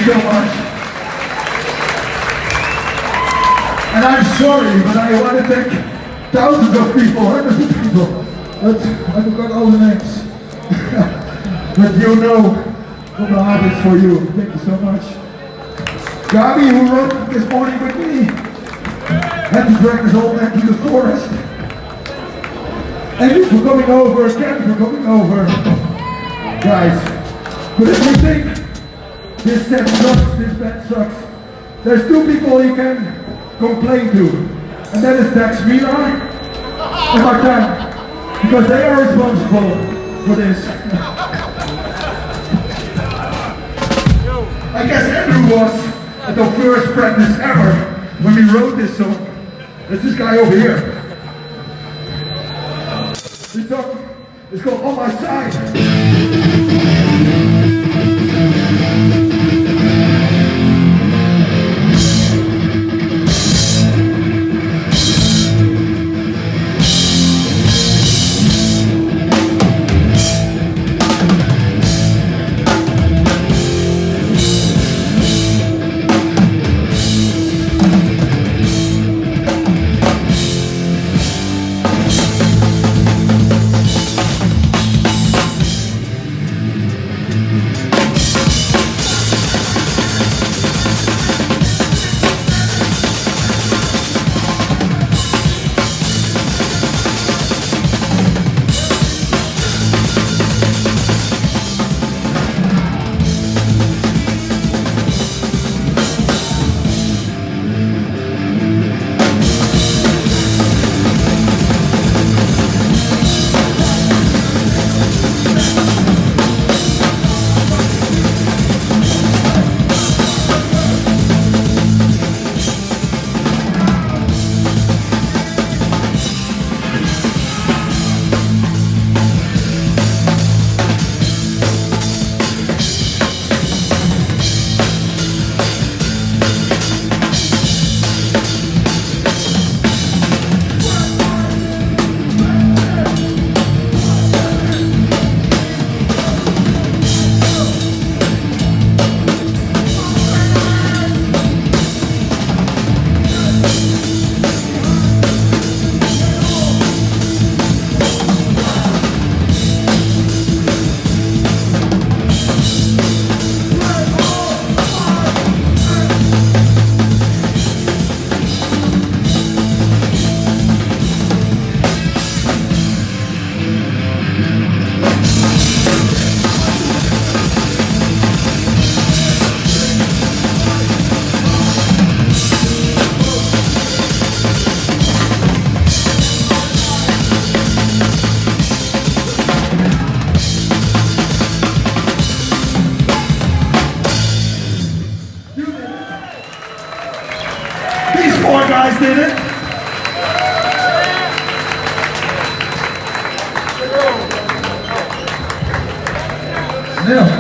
so much. And I'm sorry, but I want to thank thousands of people, hundreds of people. But I forgot all the names. But you know what my heart is for you. Thank you so much. Gabi, who rode this morning with me, had to drag us all back to the forest. And you for coming over, Ken for coming over. Guys, but if you think this set sucks, this band sucks, there's two people you can complain to. And that is Dax Mila and Martin. Because they are responsible for this. I guess Andrew was at the first practice ever when we wrote this song. There's this guy over here. This song is called On My Side. Four guys did it. Yeah.